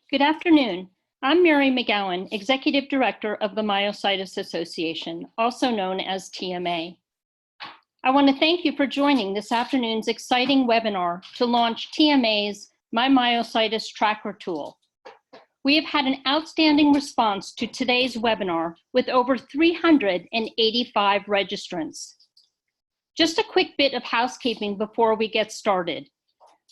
Good afternoon. I'm Mary McGowan, Executive Director of the Myositis Association, also known as TMA. I want to thank you for joining this afternoon's exciting webinar to launch TMA's Myositis Tracker tool. We have had an outstanding response to today's webinar with over 385 registrants. Just a quick bit of housekeeping before we get started.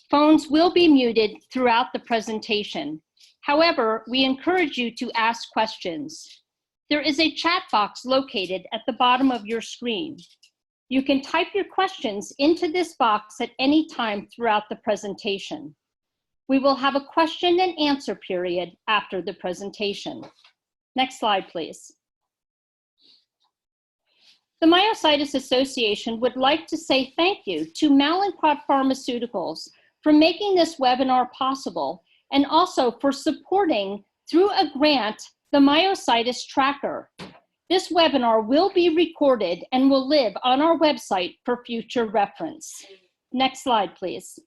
Phones will be muted throughout the presentation. However, we encourage you to ask questions. There is a chat box located at the bottom of your screen. You can type your questions into this box at any time throughout the presentation. We will have a question and answer period after the presentation. Next slide, please. The Myositis Association would like to say thank you to Mallinckrodt Pharmaceuticals for making this webinar possible, and also for supporting, through a grant, the Myositis Tracker. This webinar will be recorded and will live on our website for future reference. Next slide, please.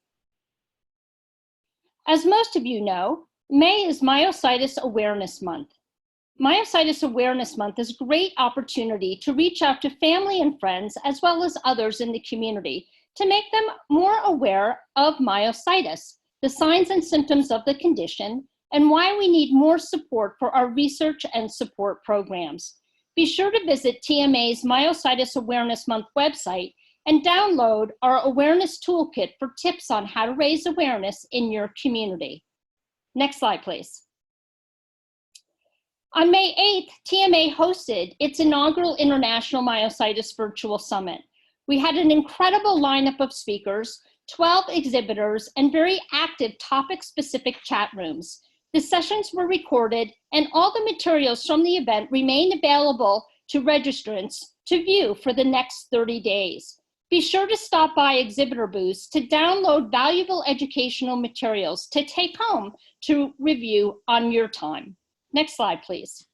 As most of you know, May is Myositis Awareness Month. Myositis Awareness Month is a great opportunity to reach out to family and friends, as well as others in the community, to make them more aware of myositis, the signs and symptoms of the condition, and why we need more support for our research and support programs. Be sure to visit TMA's Myositis Awareness Month website and download our awareness toolkit for tips on how to raise awareness in your community. Next slide, please. On May 8th, TMA hosted its inaugural International Myositis Virtual Summit. We had an incredible lineup of speakers, 12 exhibitors, and very active topic-specific chat rooms. The sessions were recorded, and all the materials from the event remain available to registrants to view for the next 30 days. Be sure to stop by exhibitor booths to download valuable educational materials to take home to review on your time. Next slide, please.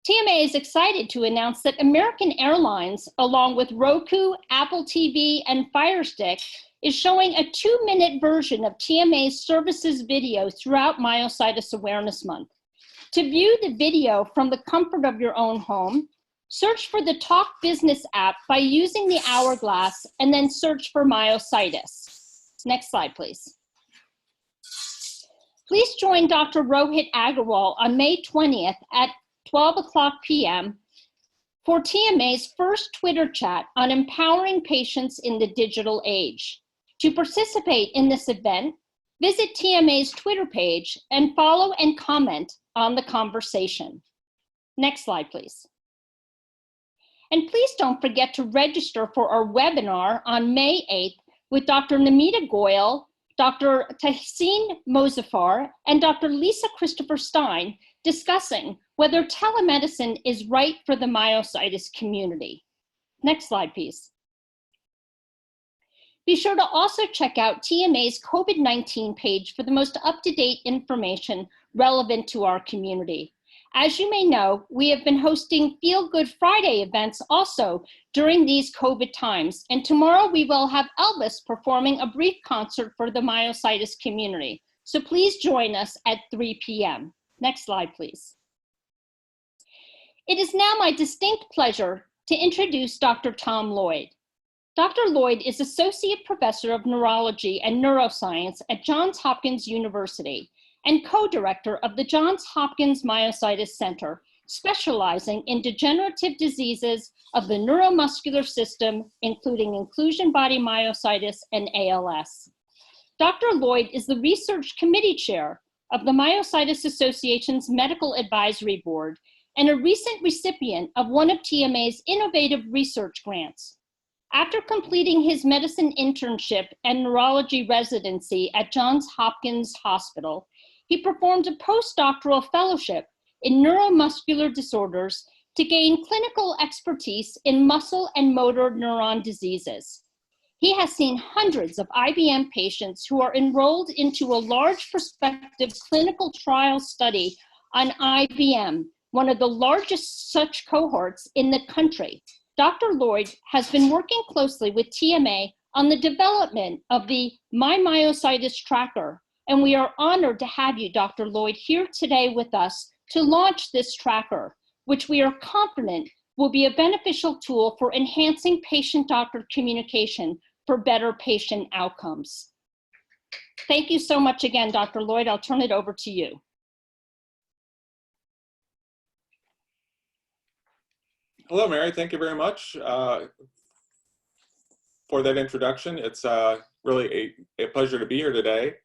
TMA is excited to announce that American Airlines, along with Roku, Apple TV, and Fire Stick, is showing a 2-minute version of TMA's services video throughout Myositis Awareness Month. To view the video from the comfort of your own home, search for the Talk Business app by using the hourglass and then search for myositis. Next slide, please. Please join Dr. Rohit Agarwal on May 20th at 12:00 p.m. for TMA's first Twitter chat on empowering patients in the digital age. To participate in this event, visit TMA's Twitter page and follow and comment on the conversation. Next slide, please. And please don't forget to register for our webinar on May 8th with Dr. Namita Goyal, Dr. Tahseen Mozaffar, and Dr. Lisa Christopher Stein discussing whether telemedicine is right for the myositis community. Next slide, please. Be sure to also check out TMA's COVID-19 page for the most up-to-date information relevant to our community. As you may know, we have been hosting Feel Good Friday events also during these COVID times, and tomorrow we will have Elvis performing a brief concert for the myositis community. So please join us at 3 p.m. Next slide, please. It is now my distinct pleasure to introduce Dr. Tom Lloyd. Dr. Lloyd is Associate Professor of Neurology and Neuroscience at Johns Hopkins University and co-director of the Johns Hopkins Myositis Center, specializing in degenerative diseases of the neuromuscular system, including inclusion body myositis and ALS. Dr. Lloyd is the Research Committee Chair of the Myositis Association's Medical Advisory Board and a recent recipient of one of TMA's innovative research grants. After completing his medicine internship and neurology residency at Johns Hopkins Hospital, he performed a postdoctoral fellowship in neuromuscular disorders to gain clinical expertise in muscle and motor neuron diseases. He has seen hundreds of IBM patients who are enrolled into a large prospective clinical trial study on IBM, one of the largest such cohorts in the country. Dr. Lloyd has been working closely with TMA on the development of the Myositis Tracker, and we are honored to have you, Dr. Lloyd, here today with us to launch this tracker, which we are confident will be a beneficial tool for enhancing patient-doctor communication for better patient outcomes. Thank you so much again, Dr. Lloyd. I'll turn it over to you. Hello, Mary. Thank you very much for that introduction. It's really a pleasure to be here today.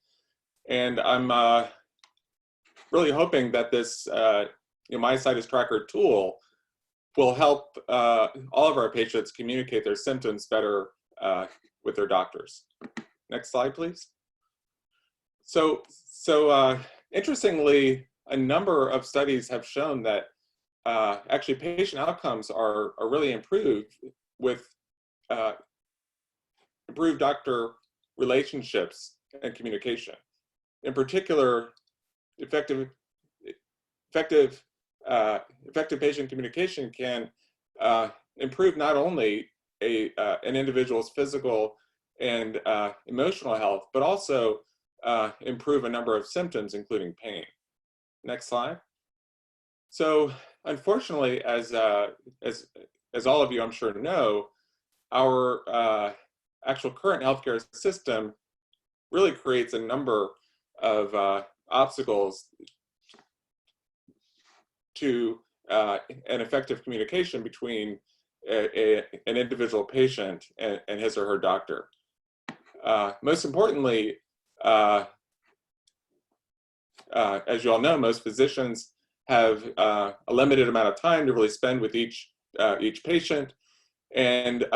And I'm really hoping that this Myositis Tracker tool will help all of our patients communicate their symptoms better with their doctors. Next slide, please. So interestingly, a number of studies have shown that actually patient outcomes are really improved with improved doctor relationships and communication. In particular, effective patient communication can improve not only an individual's physical and emotional health, but also improve a number of symptoms, including pain. Next slide. So, unfortunately, as all of you I'm sure know, our actual current healthcare system really creates a number of obstacles to an effective communication between an individual patient and his or her doctor. Most importantly, as you all know, most physicians have a limited amount of time to really spend with each patient, and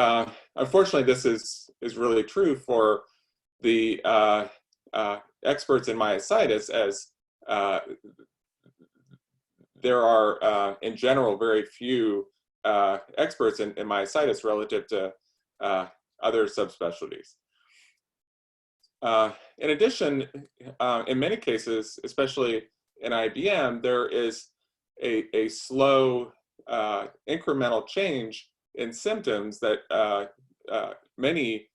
unfortunately, this is really true for the experts in myositis, as there are, in general, very few experts in myositis relative to other subspecialties. In addition, in many cases, especially in IBM, there is a slow incremental change in symptoms that many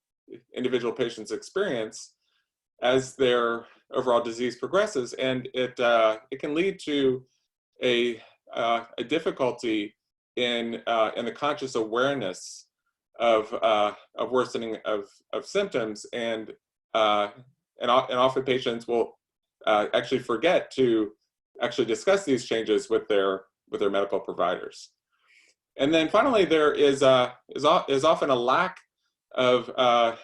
individual patients experience as their overall disease progresses, and it can lead to a difficulty in the conscious awareness of worsening of symptoms, and often patients will actually forget to actually discuss these changes with their medical providers. And then finally, there is often a lack of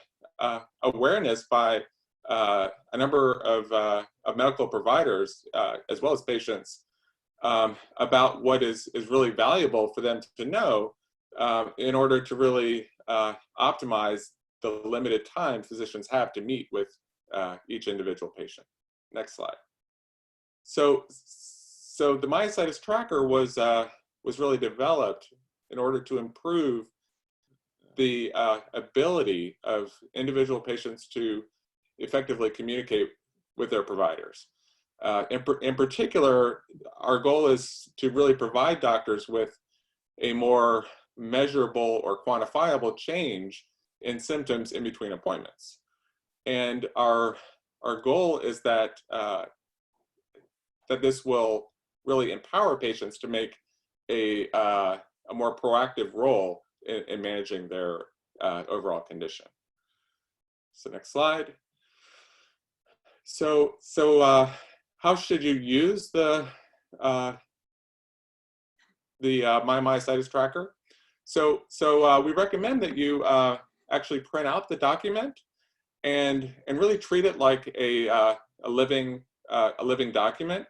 awareness by a number of medical providers, as well as patients, about what is really valuable for them to know in order to really optimize the limited time physicians have to meet with each individual patient. Next slide. So the Myositis Tracker was really developed in order to improve the ability of individual patients to effectively communicate with their providers. In particular, our goal is to really provide doctors with a more measurable or quantifiable change in symptoms in between appointments. And our goal is that that this will really empower patients to make a more proactive role in managing their overall condition. So next slide. So how should you use the Myositis Tracker? So we recommend that you actually print out the document and really treat it like a living document.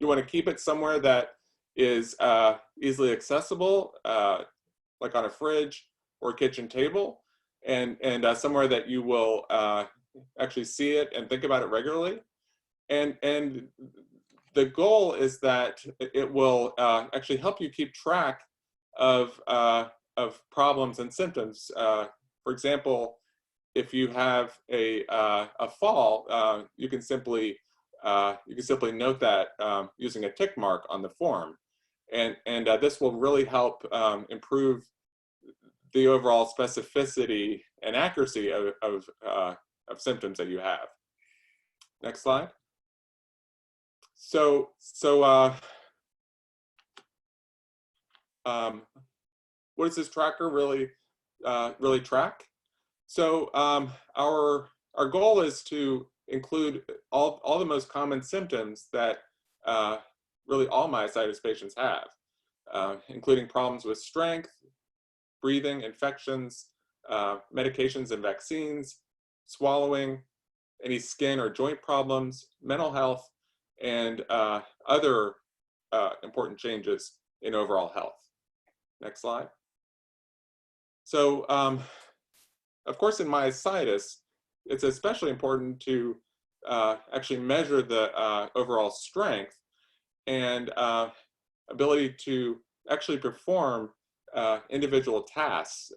You want to keep it somewhere that is easily accessible, like on a fridge or a kitchen table, and somewhere that you will actually see it and think about it regularly. And the goal is that it will actually help you keep track of problems and symptoms. For example, if you have a fall, you can simply note that using a tick mark on the form, and this will really help improve the overall specificity and accuracy of symptoms that you have. Next slide. What does this tracker really track? So our goal is to include all the most common symptoms that really all myositis patients have, including problems with strength, breathing, infections, medications and vaccines, swallowing, any skin or joint problems, mental health, and other important changes in overall health. Next slide. So, of course, in myositis, it's especially important to actually measure the overall strength and ability to actually perform individual tasks,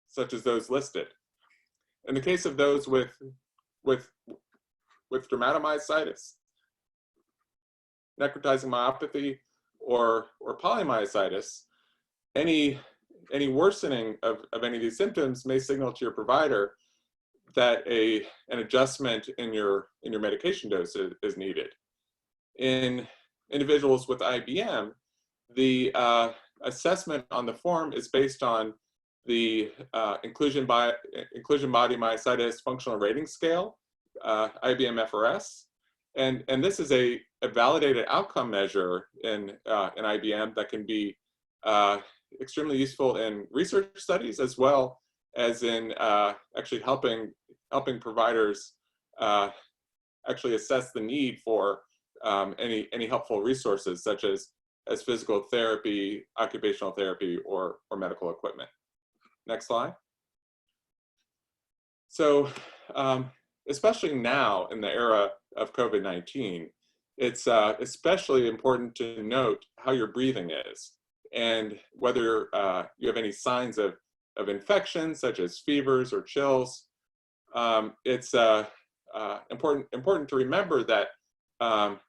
such as those listed. In the case of those with dermatomyositis, necrotizing myopathy, or polymyositis, any worsening of any of these symptoms may signal to your provider that an adjustment in your medication dose is needed. In individuals with IBM, the assessment on the form is based on the inclusion body myositis functional rating scale, IBM FRS, and this is a validated outcome measure in IBM that can be extremely useful in research studies, as well as in actually helping providers actually assess the need for any helpful resources, such as physical therapy, occupational therapy, or medical equipment. Next slide. So, especially now in the era of COVID-19, it's especially important to note how your breathing is, and whether you have any signs of infections, such as fevers or chills. It's important to remember that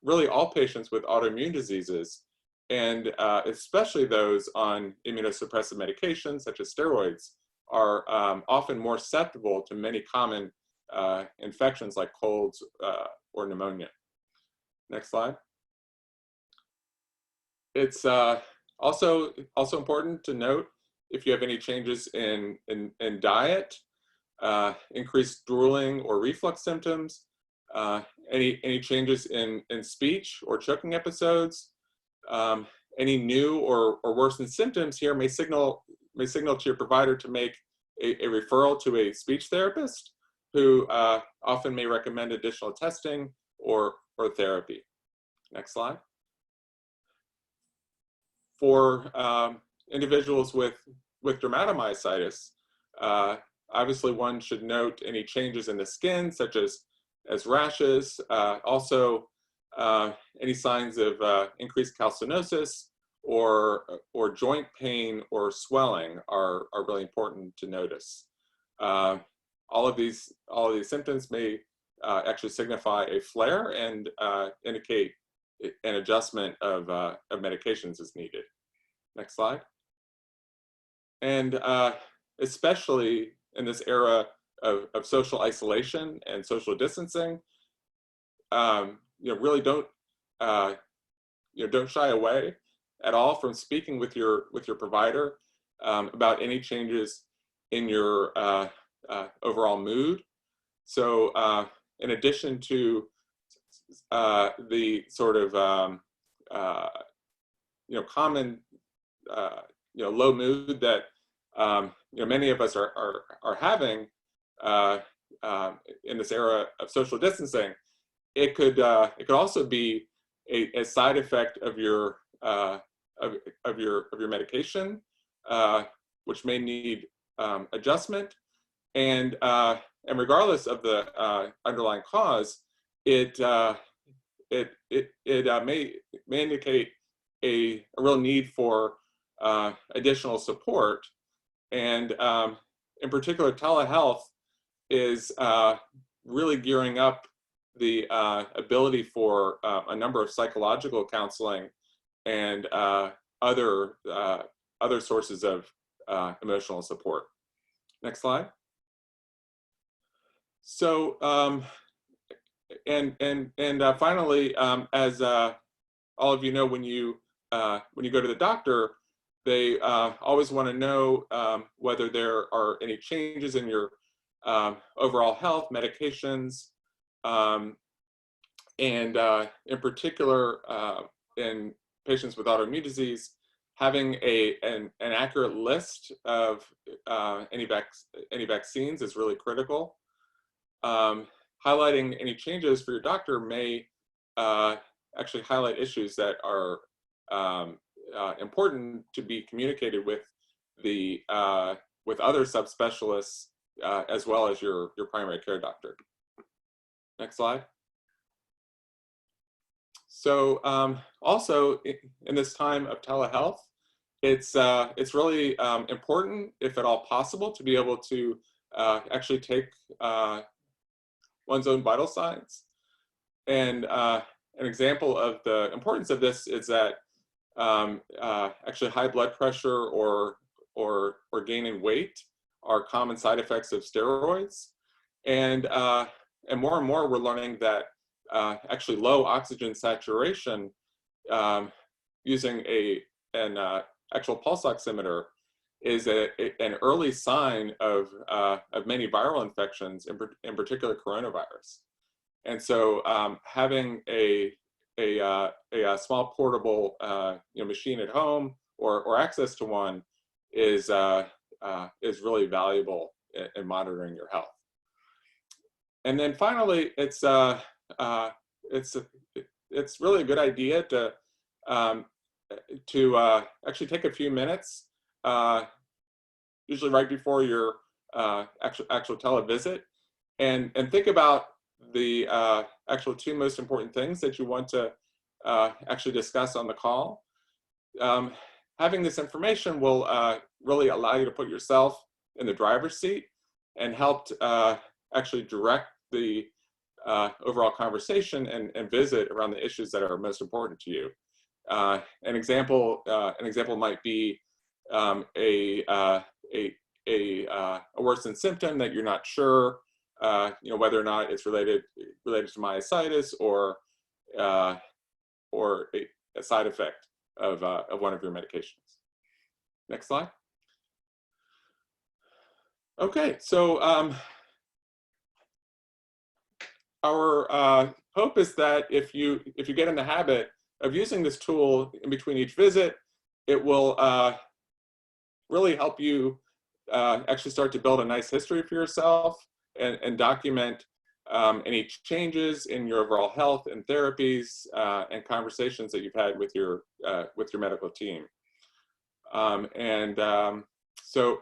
really all patients with autoimmune diseases, and especially those on immunosuppressive medications such as steroids, are often more susceptible to many common infections like colds or pneumonia. Next slide. It's also important to note if you have any changes in diet, increased drooling or reflux symptoms, any changes in speech or choking episodes, any new or worsened symptoms here may signal to your provider to make a referral to a speech therapist, who often may recommend additional testing or therapy. Next slide. For individuals with dermatomyositis, obviously one should note any changes in the skin, such as rashes, also any signs of increased calcinosis or joint pain or swelling are really important to notice. All of these symptoms may actually signify a flare and indicate an adjustment of medications is needed. Next slide. And especially in this era of social isolation and social distancing, really don't shy away at all from speaking with your provider about any changes in your overall mood. So in addition to the sort of common low mood that many of us are having in this era of social distancing, it could also be a side effect of your medication, which may need adjustment, and regardless of the underlying cause, it may indicate a real need for additional support, and in particular, telehealth is really gearing up the ability for a number of psychological counseling and other sources of emotional support. Next slide. So, finally, as all of you know, when you go to the doctor, they always want to know whether there are any changes in your overall health, medications, and in particular, in patients with autoimmune disease, having an accurate list of any vaccines is really critical. Highlighting any changes for your doctor may actually highlight issues that are important to be communicated with the with other subspecialists as well as your primary care doctor. Next slide. So also in this time of telehealth, it's really important, if at all possible, to be able to actually take one's own vital signs. And an example of the importance of this is that actually high blood pressure or gain in weight are common side effects of steroids. And more and more we're learning that actually low oxygen saturation using an actual pulse oximeter is an early sign of many viral infections, in particular coronavirus. And so having a small portable machine at home or access to one is really valuable in monitoring your health. And then finally, it's really a good idea to actually take a few minutes, usually right before your actual televisit, and think about the actual two most important things that you want to actually discuss on the call. Having this information will really allow you to put yourself in the driver's seat and help actually direct the overall conversation and visit around the issues that are most important to you. An example might be a worsened symptom that you're not sure whether or not it's related to myositis or a side effect of one of your medications. Next slide. Okay, so our hope is that if you get in the habit of using this tool in between each visit, it will really help you actually start to build a nice history for yourself and document any changes in your overall health and therapies and conversations that you've had with your medical team. So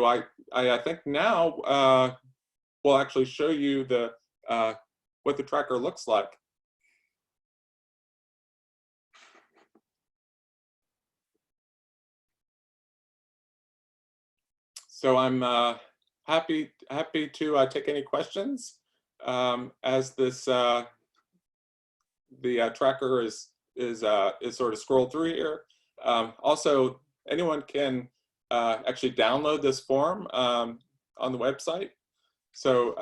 I think now we'll actually show you what the tracker looks like. So I'm happy to take any questions as this the tracker is sort of scrolled through here. Also, anyone can actually download this form on the website. So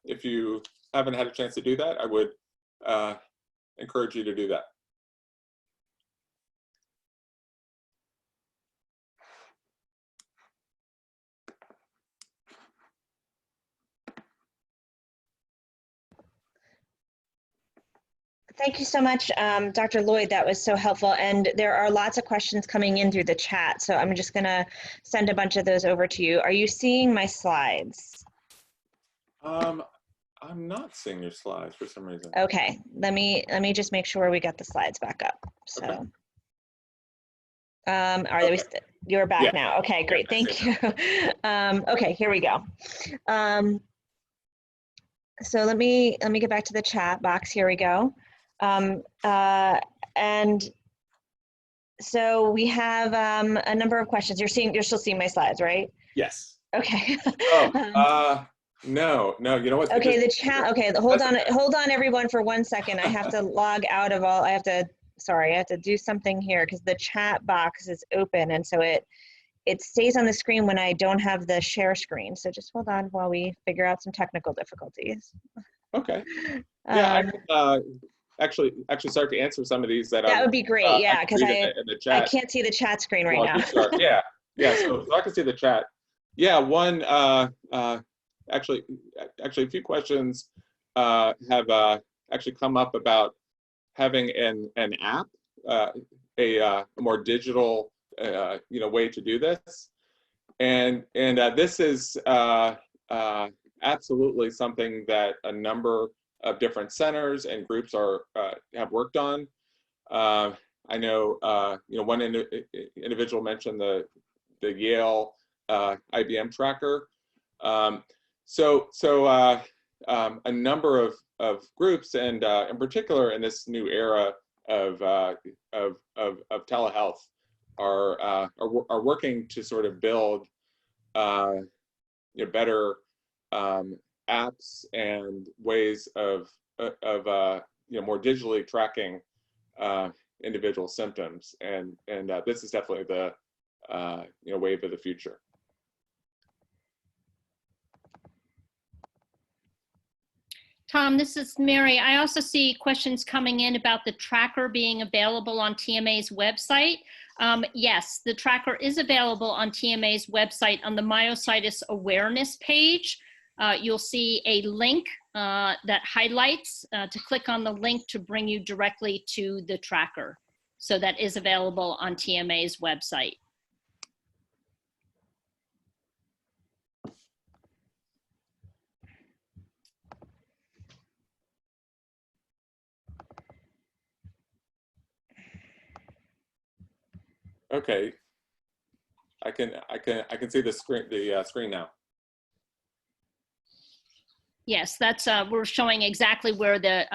if you haven't had a chance to do that, I would encourage you to do that. Thank you so much, Dr. Lloyd. That was so helpful. And there are lots of questions coming in through the chat. So I'm just going to send a bunch of those over to you. Are you seeing my slides? I'm not seeing your slides for some reason. Okay, let me just make sure we got the slides back up. So, okay. Are you're back now? Okay, great. Yeah, Thank you. Okay, here we go. So let me get back to the chat box. Here we go. And so we have a number of questions. You're still seeing my slides, right? Yes. Okay. Oh, no, you know what? Okay, the chat. Okay, hold on, everyone, for 1 second. I have to log out of all. Sorry, I have to do something here because the chat box is open, and so it stays on the screen when I don't have the share screen. So just hold on while we figure out some technical difficulties. Okay. Yeah, I can actually start to answer some of these that would be great. Yeah, because in the chat. I can't see the chat screen right now. Yeah, yeah. So I can see the chat. Yeah, one actually a few questions have actually come up about having an app, a more digital way to do this, and this is absolutely something that a number of different centers and groups have worked on. I know one individual mentioned the Yale IBM tracker. A number of groups, and in particular in this new era of telehealth, are working to sort of build better apps and ways of more digitally tracking individual symptoms, and this is definitely the wave of the future. Tom, this is Mary. I also see questions coming in about the tracker being available on TMA's website. Yes, the tracker is available on TMA's website on the myositis awareness page. You'll see a link that highlights to click on the link to bring you directly to the tracker. So that is available on TMA's website. Okay, I can see the screen now. Yes, that's we're showing exactly where the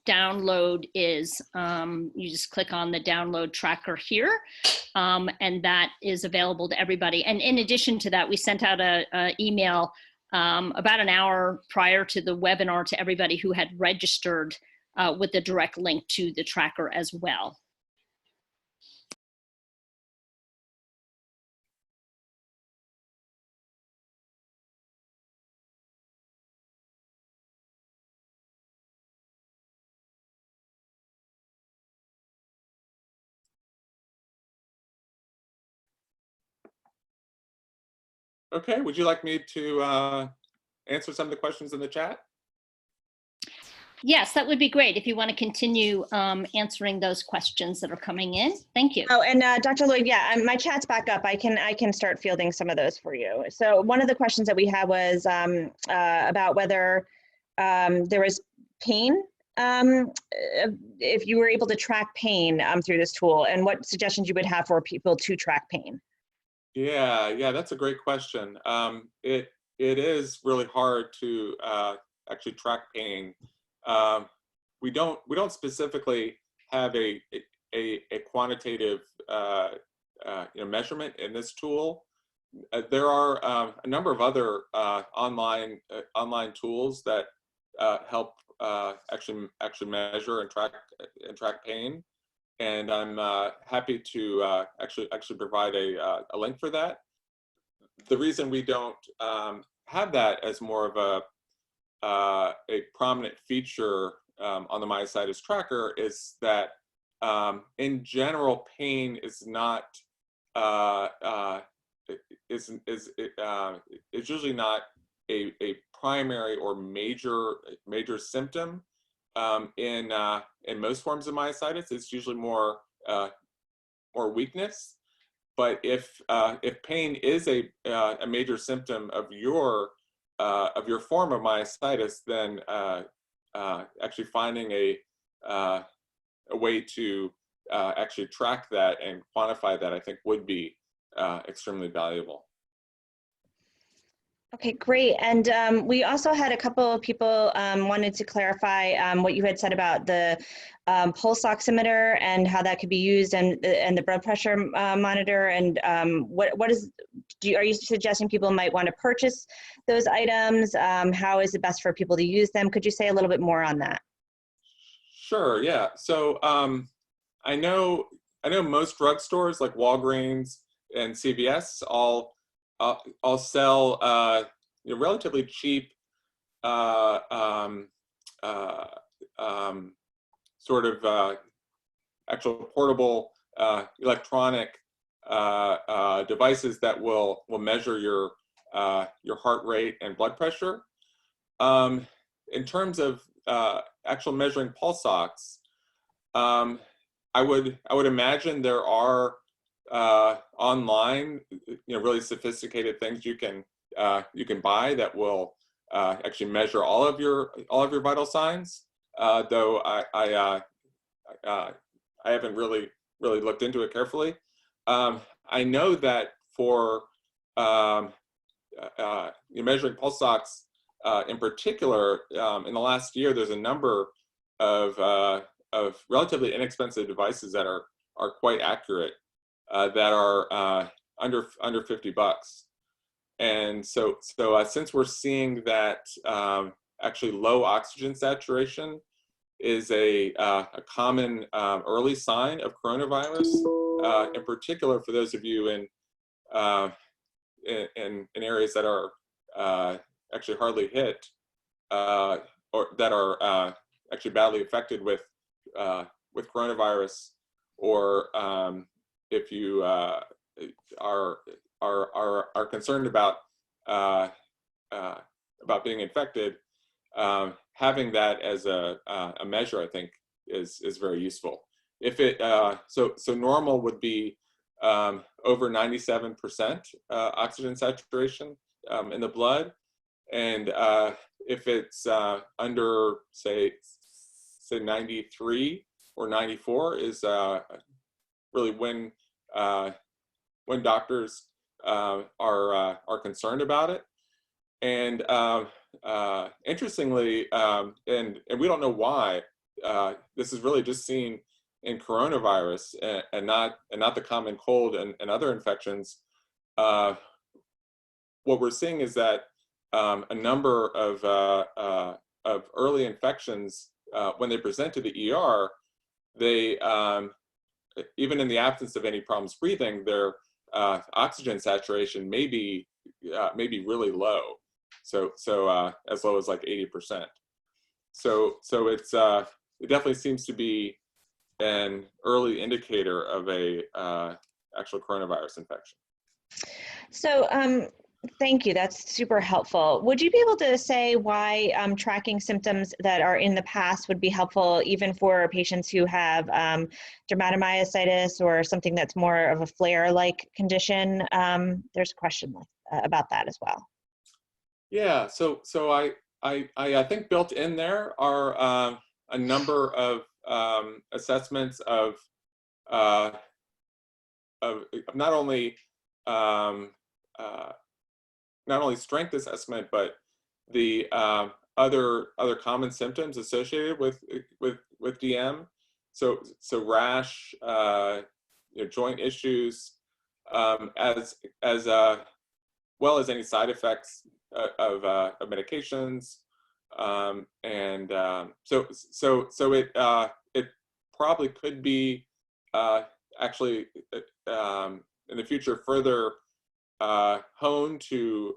download is. You just click on the download tracker here, and that is available to everybody. And in addition to that, we sent out a email about an hour prior to the webinar to everybody who had registered with the direct link to the tracker as well. Okay, would you like me to answer some of the questions in the chat? Yes, that would be great if you want to continue answering those questions that are coming in. Thank you. Oh, and Dr. Lloyd, yeah, my chat's back up. I can start fielding some of those for you. So one of the questions that we had was about whether there was pain, if you were able to track pain through this tool, and what suggestions you would have for people to track pain. Yeah, that's a great question. It is really hard to actually track pain. We don't specifically have a quantitative measurement in this tool. There are a number of other online tools that help actually measure and track pain. And I'm happy to actually provide a link for that. The reason we don't have that as more of a prominent feature on the Myositis Tracker is that in general, pain is not is usually not a primary or major symptom. In most forms of myositis, it's usually more weakness. But if pain is a major symptom of your form of myositis, then actually finding a way to actually track that and quantify that, I think, would be extremely valuable. Okay, great. And we also had a couple of people wanted to clarify what you had said about the pulse oximeter and how that could be used, and the blood pressure monitor. And are you suggesting people might want to purchase those items? How is it best for people to use them? Could you say a little bit more on that? Sure. Yeah. So I know most drugstores like Walgreens and CVS all sell relatively cheap sort of actual portable electronic devices that will measure your heart rate and blood pressure. In terms of actual measuring pulse ox, I would imagine there are online, really sophisticated things you can buy that will actually measure all of your vital signs. Though I haven't really looked into it carefully. I know that for measuring pulse ox in particular, in the last year, there's a number of relatively inexpensive devices that are quite accurate, that are under $50. And so since we're seeing that actually low oxygen saturation is a common early sign of coronavirus, in particular for those of you in areas that are actually hardly hit, or that are actually badly affected with coronavirus, or if you are concerned about being infected, having that as a measure, I think, is very useful. If it so normal would be over 97% oxygen saturation in the blood, and if it's under say 93 or 94 is really when doctors are concerned about it. And interestingly, and we don't know why, this is really just seen in coronavirus and not the common cold and other infections. What we're seeing is that a number of early infections, when they present to the ER, they even in the absence of any problems breathing, their oxygen saturation may be really low. So as low as like 80%. So it's it definitely seems to be an early indicator of a actual coronavirus infection. So thank you. That's super helpful. Would you be able to say why tracking symptoms that are in the past would be helpful, even for patients who have dermatomyositis or something that's more of a flare-like condition? There's a question about that as well. Yeah. So I think built in there are a number of assessments of not only strength assessment, but the other common symptoms associated with DM. So rash, joint issues, as well as any side effects of medications, and so it probably could be actually in the future further honed to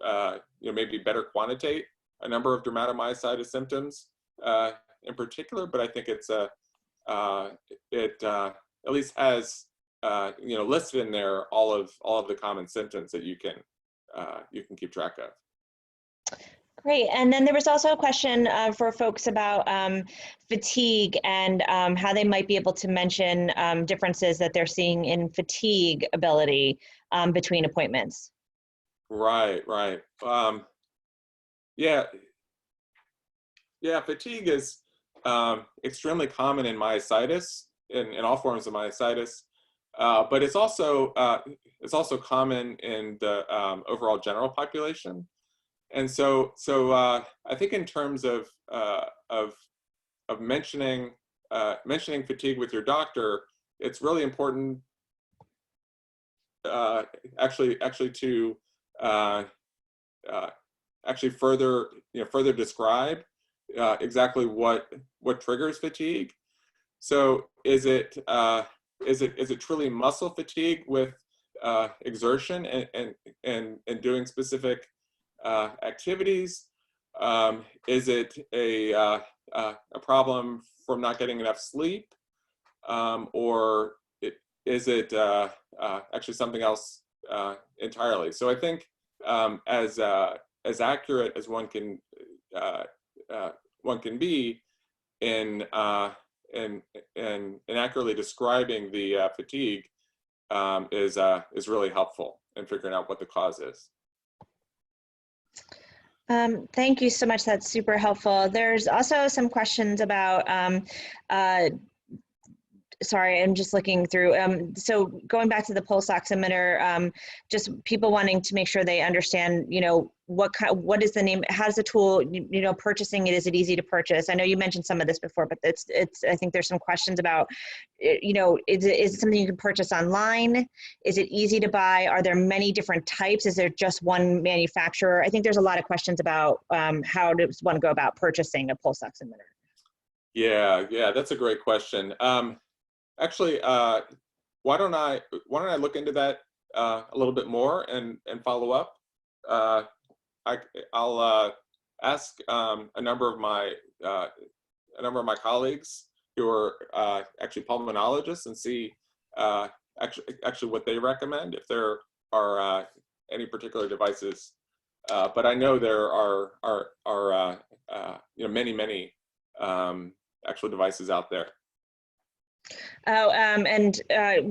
maybe better quantitate a number of dermatomyositis symptoms in particular, but I think it's it at least has listed in there all of the common symptoms that you can keep track of. Great. And then there was also a question for folks about fatigue and how they might be able to mention differences that they're seeing in fatigue ability between appointments. Right. Yeah, fatigue is extremely common in myositis, in all forms of myositis, but it's also common in the overall general population. And so I think in terms of mentioning fatigue with your doctor, it's really important actually to actually further describe exactly what triggers fatigue. So is it truly muscle fatigue with exertion and doing specific activities? Is it a problem from not getting enough sleep? Or is it actually something else entirely? So I think as accurate as one can be in accurately describing the fatigue is really helpful in figuring out what the cause is. Thank you so much. That's super helpful. There's also some questions about, sorry, I'm just looking through. So going back to the pulse oximeter, just people wanting to make sure they understand, you know, what is the name, how's the tool, you know, purchasing it, is it easy to purchase? I know you mentioned some of this before, but it's I think there's some questions about, you know, is it something you can purchase online? Is it easy to buy? Are there many different types? Is there just one manufacturer? I think there's a lot of questions about how does one go about purchasing a pulse oximeter? Yeah, that's a great question. Actually, why don't I look into that a little bit more and follow up? I'll ask a number of my colleagues who are actually pulmonologists and see actually what they recommend, if there are any particular devices. But I know there are you know, many actual devices out there. Oh, and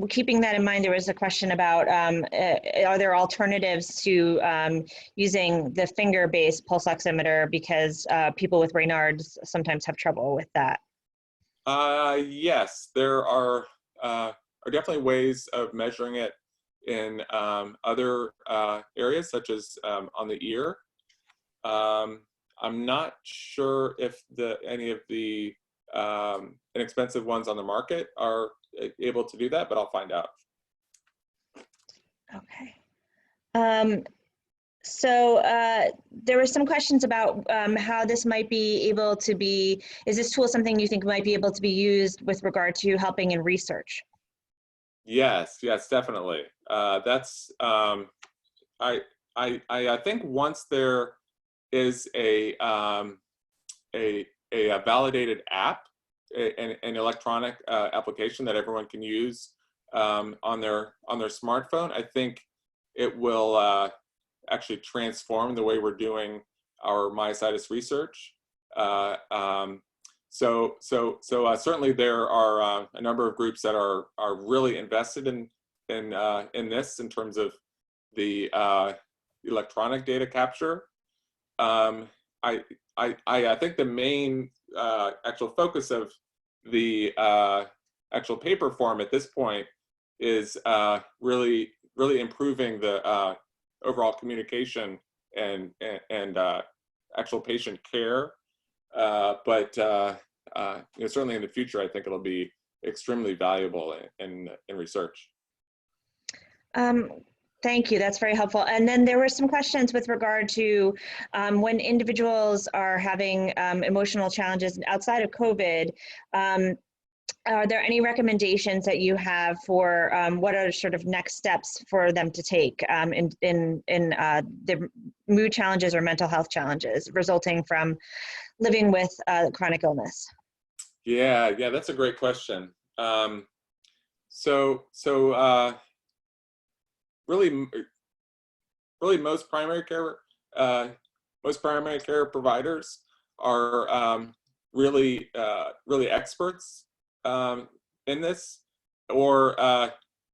keeping that in mind, there was a question about, are there alternatives to using the finger-based pulse oximeter, because people with Raynaud's sometimes have trouble with that? Yes, there are definitely ways of measuring it in other areas, such as on the ear. I'm not sure if any of the inexpensive ones on the market are able to do that, but I'll find out. Okay. So there were some questions about how this might be able to be, is this tool something you think might be able to be used with regard to helping in research? Yes, definitely. That's I think once there is a validated app, an electronic application that everyone can use on their smartphone, I think it will actually transform the way we're doing our myositis research. So certainly there are a number of groups that are really invested in this in terms of the electronic data capture. I think the main actual focus of the actual paper form at this point is really improving the overall communication and actual patient care. But you know, certainly in the future, I think it'll be extremely valuable in research. Thank you. That's very helpful. And then there were some questions with regard to when individuals are having emotional challenges outside of COVID. Are there any recommendations that you have for what are sort of next steps for them to take in the mood challenges or mental health challenges resulting from living with chronic illness? Yeah, that's a great question. Really most primary care providers are really experts in this, or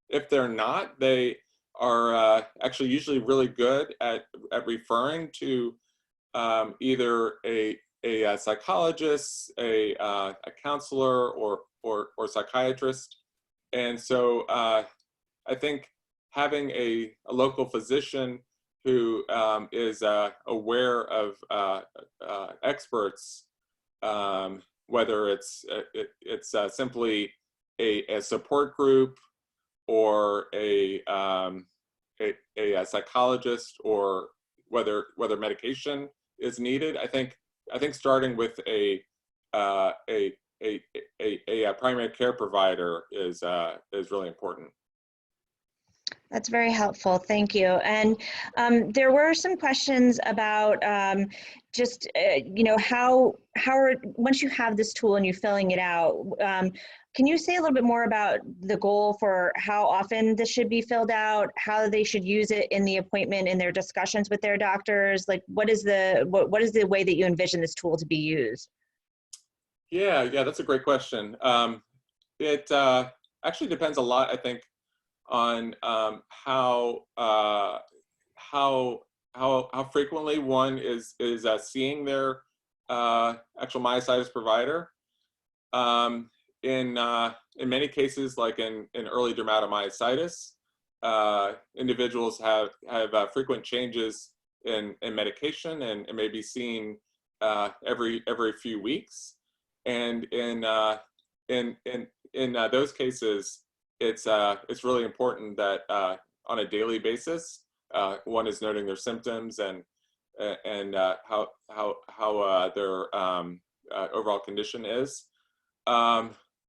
if they're not, they are actually usually really good at referring to either a psychologist, a counselor, or psychiatrist. And so I think having a local physician who is aware of experts, whether it's simply a support group or a psychologist, or whether medication is needed. I think starting with a primary care provider is really important. That's very helpful. Thank you. And there were some questions about just, once you have this tool and you're filling it out, can you say a little bit more about the goal for how often this should be filled out, how they should use it in the appointment, in their discussions with their doctors? Like, what is the way that you envision this tool to be used? Yeah, that's a great question. It actually depends a lot, I think, on how frequently one is seeing their actual myositis provider. In many cases, like in early dermatomyositis, individuals have frequent changes in medication and may be seen every few weeks. And in those cases, it's really important that on a daily basis, one is noting their symptoms and how their overall condition is.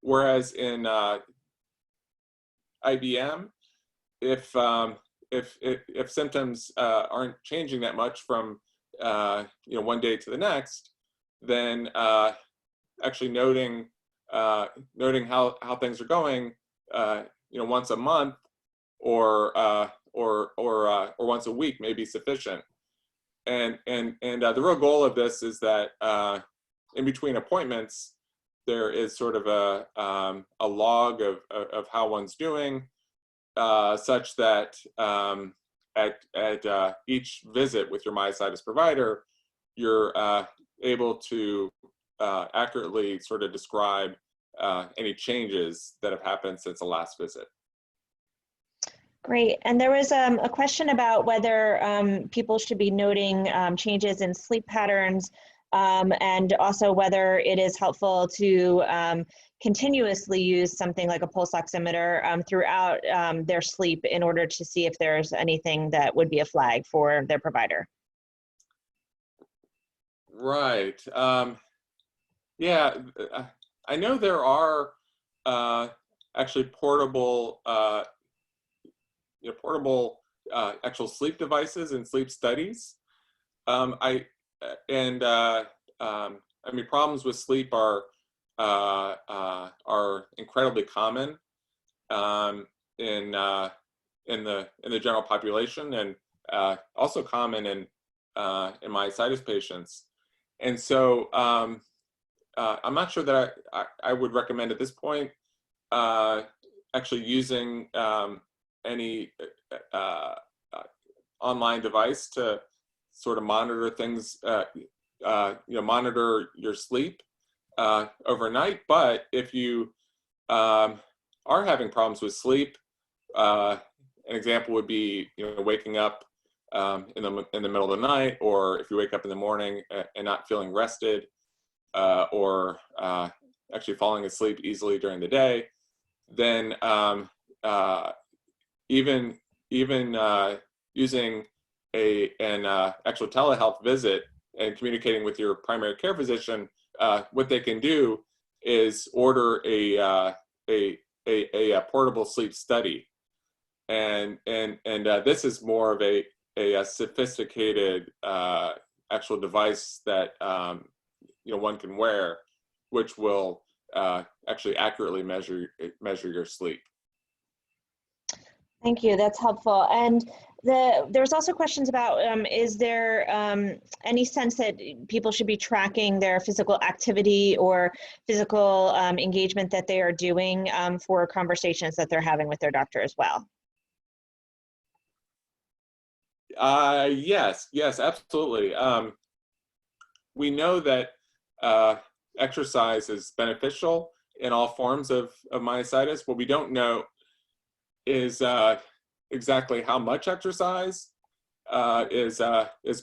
Whereas in IBM, if symptoms aren't changing that much from one day to the next, then actually noting how things are going, once a month or once a week may be sufficient. And the real goal of this is that in between appointments, there is sort of a log of how one's doing, such that at each visit with your myositis provider, you're able to accurately sort of describe any changes that have happened since the last visit. Great. And there was a question about whether people should be noting changes in sleep patterns, and also whether it is helpful to continuously use something like a pulse oximeter throughout their sleep in order to see if there's anything that would be a flag for their provider. Right. Yeah, I know there are actually portable actual sleep devices and sleep studies. I mean, problems with sleep are incredibly common in the general population, and also common in myositis patients. And so I'm not sure that I would recommend at this point actually using any online device to sort of monitor things, monitor your sleep overnight. But if you are having problems with sleep, an example would be waking up in the middle of the night, or if you wake up in the morning and not feeling rested, or actually falling asleep easily during the day, then even using an actual telehealth visit and communicating with your primary care physician, what they can do is order a portable sleep study, and this is more of a sophisticated actual device that one can wear, which will actually accurately measure your sleep. Thank you. That's helpful. And there's also questions about, is there any sense that people should be tracking their physical activity or physical engagement that they are doing for conversations that they're having with their doctor as well? Yes, absolutely. We know that exercise is beneficial in all forms of myositis. What we don't know is exactly how much exercise is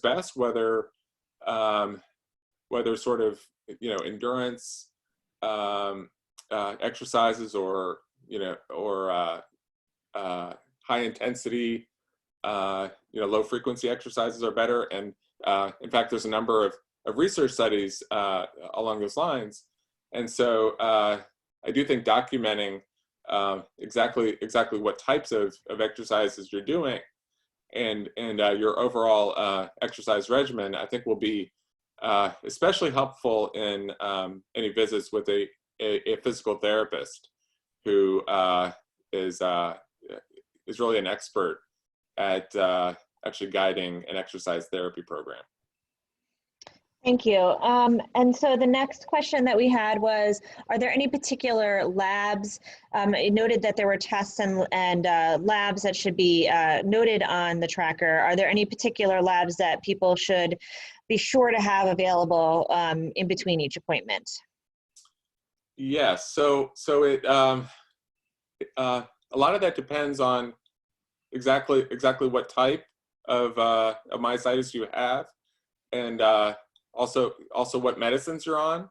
best, whether sort of endurance exercises or high intensity low frequency exercises are better. And in fact, there's a number of research studies along those lines. And so I do think documenting exactly what types of exercises you're doing, and your overall exercise regimen, I think will be especially helpful in any visits with a physical therapist who is really an expert at actually guiding an exercise therapy program. Thank you. And so the next question that we had was, are there any particular labs? It noted that there were tests and labs that should be noted on the tracker. Are there any particular labs that people should be sure to have available in between each appointment? Yes. So it a lot of that depends on exactly what type of myositis you have, and also what medicines you're on.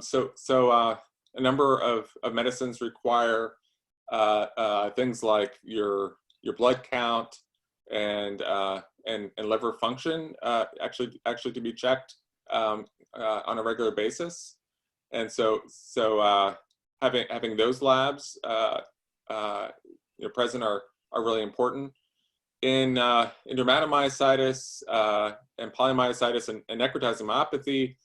So a number of medicines require things like your blood count and liver function actually to be checked on a regular basis, and so having those labs present are really important. In dermatomyositis and polymyositis and necrotizing myopathy,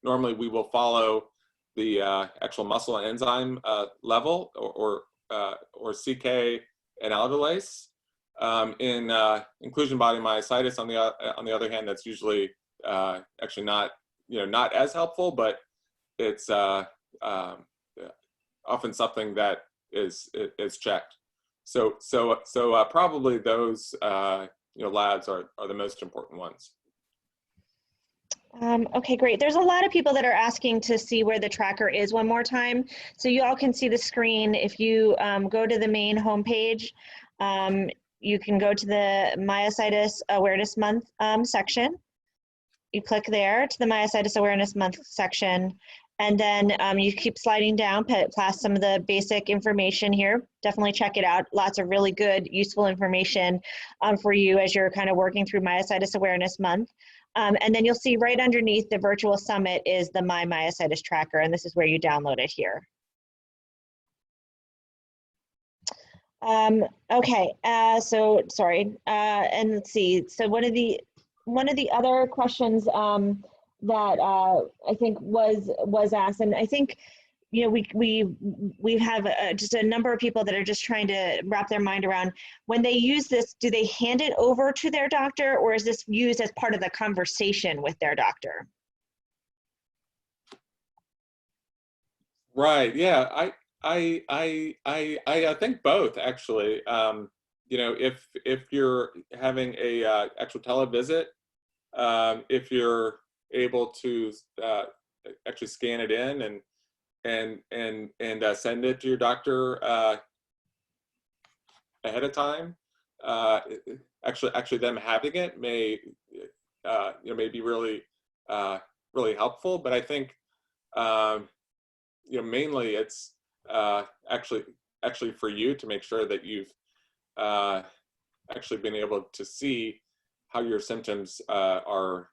normally we will follow the actual muscle enzyme level or CK and alvelase. In inclusion body myositis, on the other hand, that's usually actually not as helpful, but it's often something that is checked. So probably those labs are the most important ones. Okay, great. There's a lot of people that are asking to see where the tracker is one more time. So you all can see the screen. If you go to the main homepage, you can go to the Myositis Awareness Month section. You click there to the Myositis Awareness Month section, and then you keep sliding down past some of the basic information here. Definitely check it out. Lots of really good, useful information for you as you're kind of working through Myositis Awareness Month. And then you'll see right underneath the virtual summit is the My Myositis Tracker, and this is where you download it here. Okay, so sorry, and let's see. So one of the other questions that I think was asked, and I think we have just a number of people that are just trying to wrap their mind around, when they use this, do they hand it over to their doctor, or is this used as part of the conversation with their doctor? Right. Yeah. I think both, actually. If you're having a actual televisit, if you're able to actually scan it in and send it to your doctor ahead of time, actually them having it may be really helpful. But I think mainly it's actually for you to make sure that you've actually been able to see how your symptoms are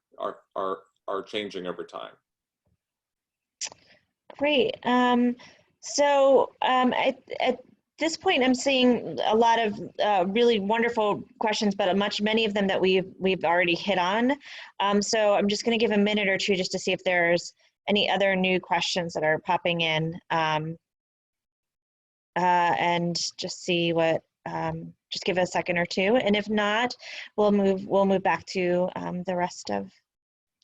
changing over time. Great. So at this point, I'm seeing a lot of really wonderful questions, but many of them that we've already hit on. So I'm just going to give a minute or two just to see if there's any other new questions that are popping in, and just see what. Just give it a second or two, and if not, we'll move back to the rest of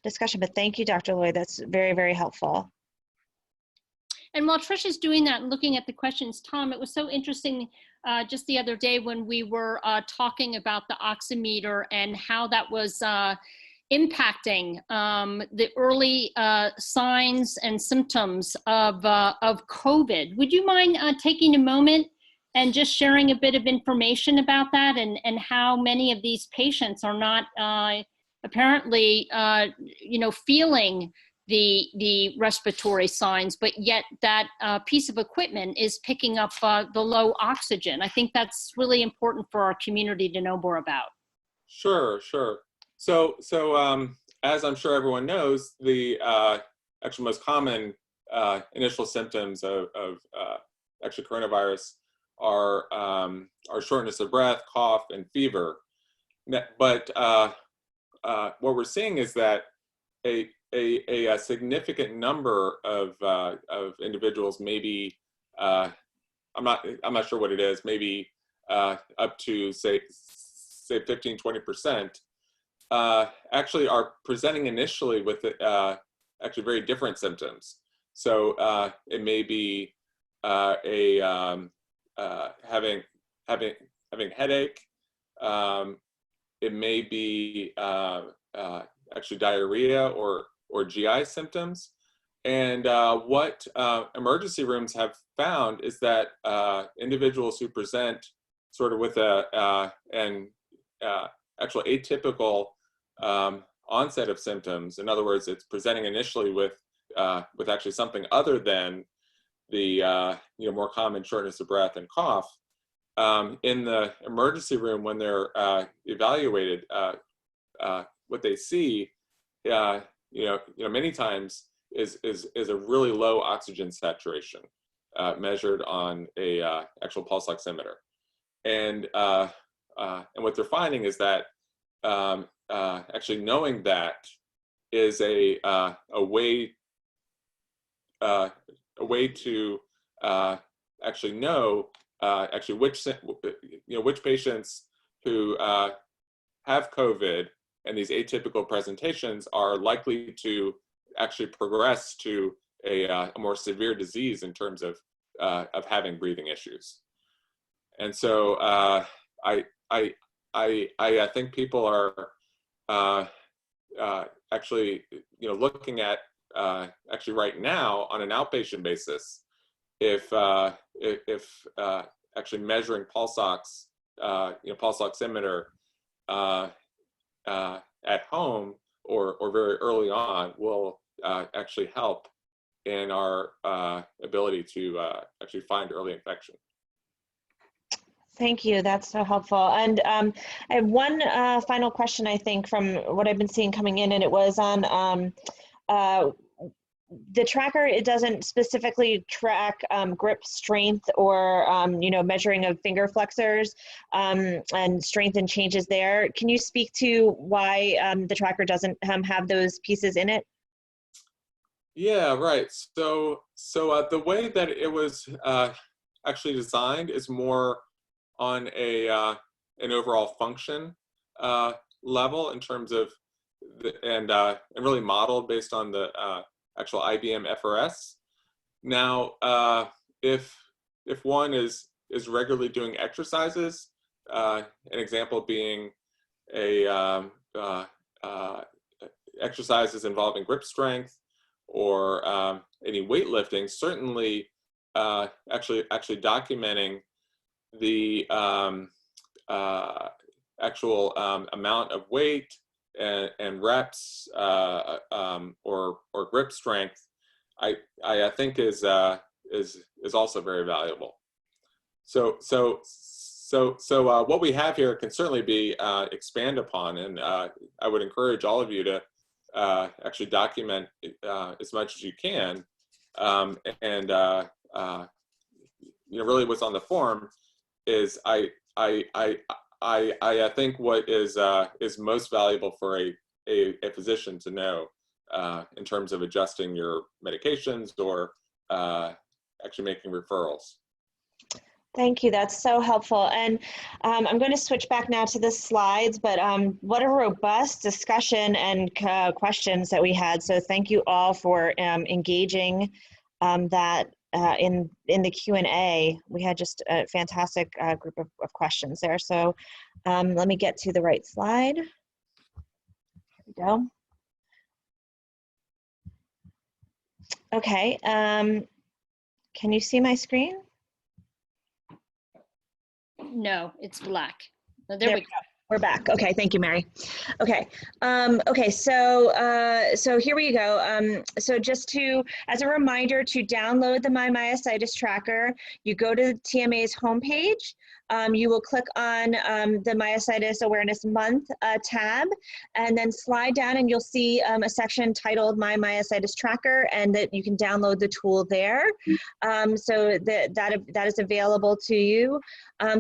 discussion. But thank you, Dr. Lloyd. That's very, very helpful. And while Trish is doing that and looking at the questions, Tom, it was so interesting just the other day when we were talking about the oximeter and how that was impacting the early signs and symptoms of COVID. Would you mind taking a moment and just sharing a bit of information about that, and how many of these patients are not apparently feeling the respiratory signs, but yet that piece of equipment is picking up the low oxygen? I think that's really important for our community to know more about. Sure. So as I'm sure everyone knows, the actual most common initial symptoms of actually coronavirus are shortness of breath, cough, and fever. But what we're seeing is that a significant number of individuals, maybe I'm not sure what it is, maybe up to say 15-20%, actually are presenting initially with actually very different symptoms. So it may be having headache. It may be actually diarrhea or GI symptoms. And what emergency rooms have found is that individuals who present sort of with an actual atypical onset of symptoms, in other words, it's presenting initially with actually something other than the more common shortness of breath and cough, in the emergency room when they're evaluated, what they see, many times is a really low oxygen saturation measured on a actual pulse oximeter, and what they're finding is that actually knowing that is a way to actually know actually which patients who have COVID and these atypical presentations are likely to actually progress to a more severe disease in terms of having breathing issues. And so I think people are actually looking at actually right now on an outpatient basis if actually measuring pulse ox pulse oximeter at home or very early on will actually help in our ability to actually find early infection. Thank you. That's so helpful. And I have one final question, I think, from what I've been seeing coming in, and it was on the tracker. It doesn't specifically track grip strength or measuring of finger flexors and strength and changes there. Can you speak to why the tracker doesn't have those pieces in it? Yeah, right. So the way that it was actually designed is more on an overall function level in terms of and really modeled based on the actual IBM FRS. Now, if one is regularly doing exercises, an example being exercises involving grip strength or any weightlifting, certainly actually documenting the actual amount of weight and reps or grip strength, I think is also very valuable. So what we have here can certainly be expanded upon, and I would encourage all of you to actually document as much as you can, and really what's on the form is I think what is most valuable for a physician to know in terms of adjusting your medications or actually making referrals. Thank you. That's so helpful. And I'm going to switch back now to the slides, but what a robust discussion and questions that we had. So thank you all for engaging that in the Q&A. We had just a fantastic group of questions there. So let me get to the right slide. Here we go. Okay. Can you see my screen? No, it's black. Oh, there we go. We're back. Okay, thank you, Mary. Okay, okay. So here we go. So just as a reminder to download the Myositis Tracker, you go to TMA's homepage. you will click on the Myositis Awareness Month tab, and then slide down and you'll see a section titled My Myositis Tracker, and that you can download the tool there. So that is available to you.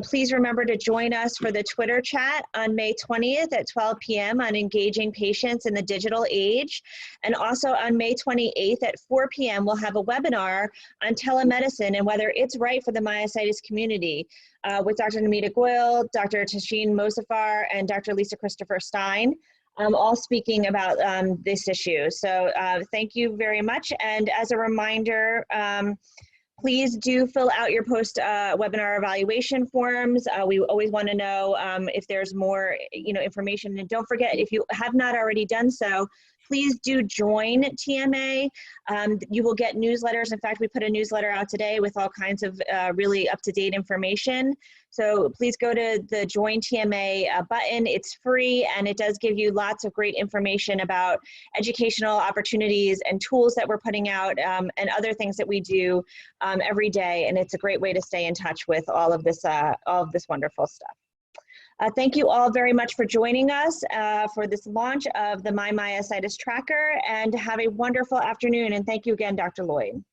Please remember to join us for the Twitter chat on May 20th at 12 p.m. on engaging patients in the digital age. And also on May 28th at 4 p.m. we'll have a webinar on telemedicine and whether it's right for the myositis community with Dr. Namita Goyle, Dr. Tashin Mosafar, and Dr. Lisa Christopher Stein, all speaking about this issue. So thank you very much. And as a reminder, please do fill out your post-webinar evaluation forms. We always want to know if there's more, information. And don't forget, if you have not already done so, please do join TMA. You will get newsletters. In fact, we put a newsletter out today with all kinds of really up-to-date information. So please go to the Join TMA button. It's free, and it does give you lots of great information about educational opportunities and tools that we're putting out and other things that we do every day. And it's a great way to stay in touch with all of this wonderful stuff. Thank you all very much for joining us for this launch of the My Myositis Tracker, and have a wonderful afternoon. And thank you again, Dr. Lloyd.